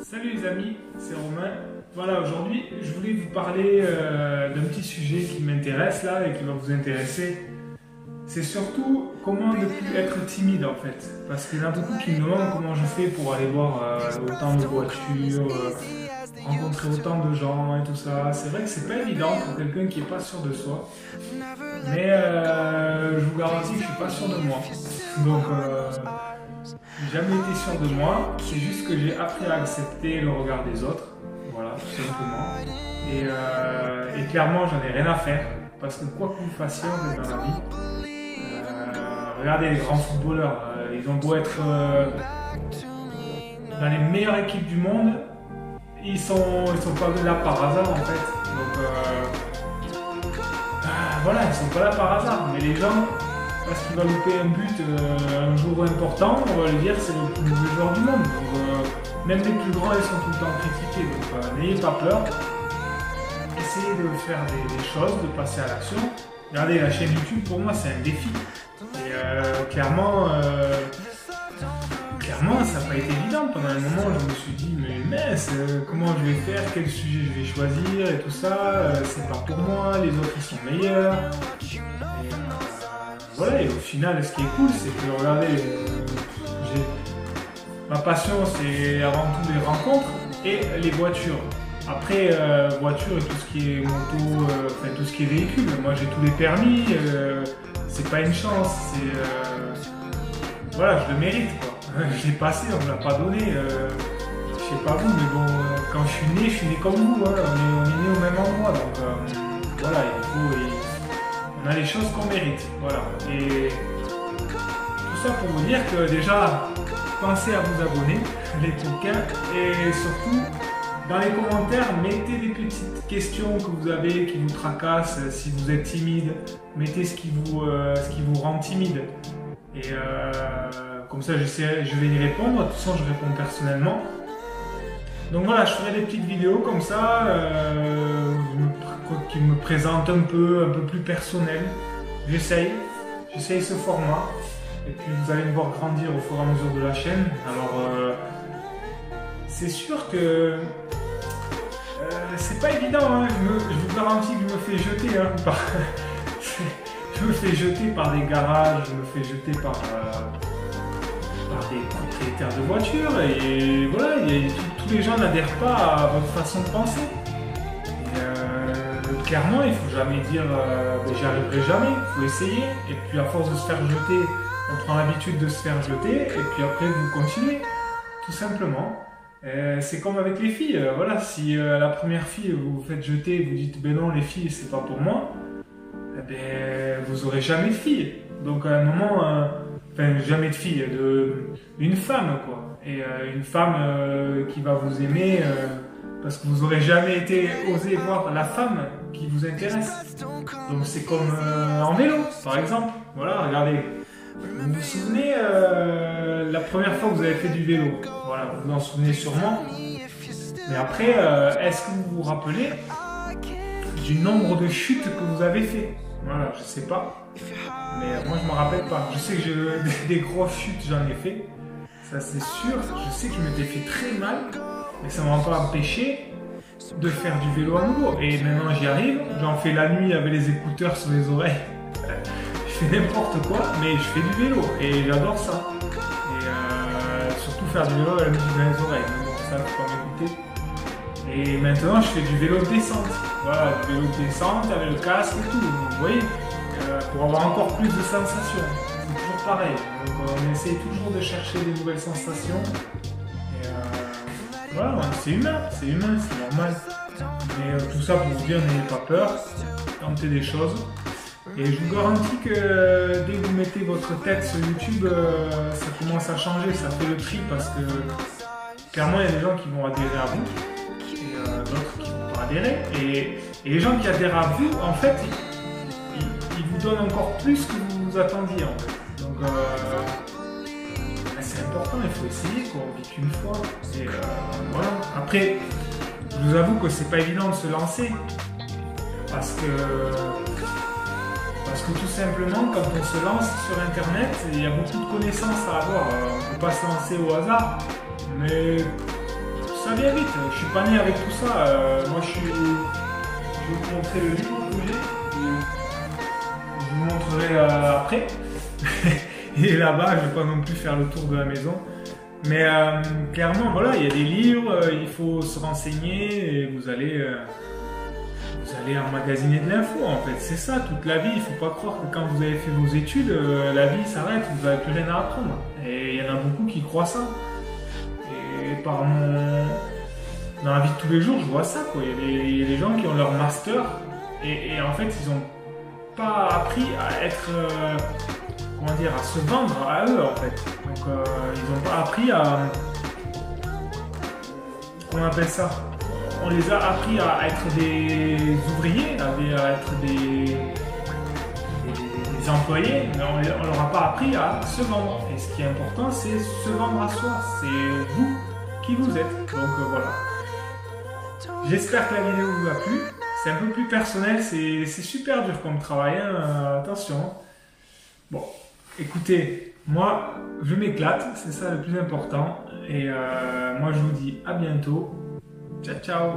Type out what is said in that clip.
Salut les amis, c'est Romain. Voilà, aujourd'hui, je voulais vous parler d'un petit sujet qui m'intéresse là et qui va vous intéresser. C'est surtout comment ne plus être timide en fait. Parce qu'il y en a beaucoup qui me demandent comment je fais pour aller voir autant de voitures, rencontrer autant de gens et tout ça. C'est vrai que c'est pas évident pour quelqu'un qui est pas sûr de soi. Mais je vous garantis que je suis pas sûr de moi. Donc, j'ai jamais été sûr de moi. C'est juste que j'ai appris à accepter le regard des autres. Voilà, tout simplement. Et clairement, j'en ai rien à faire. Parce que quoi que vous fassiez en fait, dans la vie, regardez les grands footballeurs. Ils ont beau être dans les meilleures équipes du monde. Ils sont pas là par hasard en fait. Donc voilà, ils sont pas là par hasard. Mais les gens, parce qu'il va louper un but un jour important, on va lui dire c'est le plus mauvais joueur du monde. Donc, même les plus grands, ils sont tout le temps critiqués. Donc n'ayez pas peur. Essayez de faire des choses, de passer à l'action. Regardez, la chaîne YouTube, pour moi, c'est un défi. Et clairement, ça n'a pas été évident. Pendant un moment, je me suis dit, mais mince, comment je vais faire, quel sujet je vais choisir et tout ça. C'est pas pour moi, les autres, ils sont meilleurs. Voilà, et au final, ce qui est cool, c'est que, regardez, ma passion, c'est avant tout les rencontres et les voitures. Après, voiture et tout ce qui est moto, enfin tout ce qui est véhicule, moi j'ai tous les permis, c'est pas une chance, c'est... voilà, je le mérite quoi. Je l'ai passé, on me l'a pas donné, je sais pas vous, mais bon, quand je suis né comme vous, hein, on est né au même endroit, donc voilà, on a les choses qu'on mérite, voilà. Et tout ça pour vous dire que déjà, pensez à vous abonner, les coquins, et surtout, dans les commentaires, mettez des petites questions que vous avez, qui vous tracassent, si vous êtes timide, mettez ce qui vous rend timide. Et comme ça, je vais y répondre, de toute façon, je réponds personnellement. Donc voilà, je ferai des petites vidéos comme ça, qui me présentent un peu plus personnel. J'essaye ce format. Et puis vous allez me voir grandir au fur et à mesure de la chaîne. Alors, c'est sûr que c'est pas évident, hein. Je vous garantis que je me fais jeter je me fais jeter par des garages, je me fais jeter par des propriétaires de voitures et voilà, tous les gens n'adhèrent pas à votre façon de penser. Et, clairement, il faut jamais dire j'y arriverai jamais, il faut essayer et puis à force de se faire jeter, on prend l'habitude de se faire jeter et puis après vous continuez, tout simplement. C'est comme avec les filles, voilà, si la première fille vous vous faites jeter, vous dites ben non les filles c'est pas pour moi, eh ben, vous aurez jamais de filles. Donc à un moment, enfin jamais de filles, d'une femme quoi. Et une femme qui va vous aimer parce que vous aurez jamais osé voir la femme qui vous intéresse. Donc c'est comme en vélo par exemple, voilà regardez. Vous vous souvenez la première fois que vous avez fait du vélo? Voilà, vous vous en souvenez sûrement. Mais après, est-ce que vous vous rappelez du nombre de chutes que vous avez fait? Voilà, je sais pas. Mais moi, je me rappelle pas. Je sais que des grosses chutes, j'en ai fait. Ça, c'est sûr. Je sais que je m'étais fait très mal. Mais ça ne m'a pas empêché de faire du vélo à nouveau. Et maintenant, j'y arrive. J'en fais la nuit avec les écouteurs sur les oreilles. Je fais n'importe quoi, mais je fais du vélo et j'adore ça. Et surtout faire du vélo avec la musique dans les oreilles. Donc ça, faut pas m'écouter. Et maintenant, je fais du vélo de descente. Voilà, du vélo de descente avec le casque et tout. Donc, vous voyez, pour avoir encore plus de sensations. C'est toujours pareil. Donc on essaye toujours de chercher des nouvelles sensations. Et voilà, c'est humain, c'est normal. Mais tout ça pour vous dire, n'ayez pas peur, tentez des choses. Et je vous garantis que dès que vous mettez votre tête sur YouTube, ça commence à changer, ça fait le tri parce que clairement il y a des gens qui vont adhérer à vous et d'autres qui ne vont pas adhérer. Et les gens qui adhèrent à vous, en fait, ils vous donnent encore plus que vous attendiez en fait. Donc c'est important, il faut essayer quoi, on vit qu'une fois. Et voilà. Après, je vous avoue que c'est pas évident de se lancer parce que tout simplement, quand on se lance sur Internet, il y a beaucoup de connaissances à avoir. On ne peut pas se lancer au hasard, mais ça vient vite. Je suis pas né avec tout ça. Moi, je vais vous montrer le livre que j'ai. Je vous montrerai après. Et là-bas, je vais pas non plus faire le tour de la maison. Mais clairement, voilà, il y a des livres, il faut se renseigner et vous allez emmagasiner de l'info en fait. C'est ça toute la vie. Il faut pas croire que quand vous avez fait vos études, la vie s'arrête, vous n'avez plus rien à apprendre. Et il y en a beaucoup qui croient ça. Et dans la vie de tous les jours, je vois ça quoi. Il y a des gens qui ont leur master et en fait, ils ont pas appris à être comment dire, à se vendre à eux en fait. Donc ils n'ont pas appris à... Comment on appelle ça? On les a appris à être des ouvriers, à être des employés, mais on leur a pas appris à se vendre. Et ce qui est important, c'est se vendre à soi. C'est vous qui vous êtes. Donc voilà. J'espère que la vidéo vous a plu. C'est un peu plus personnel, c'est super dur comme travail, hein, attention. Bon, écoutez, moi, je m'éclate, c'est ça le plus important. Et moi, je vous dis à bientôt. Ciao, ciao!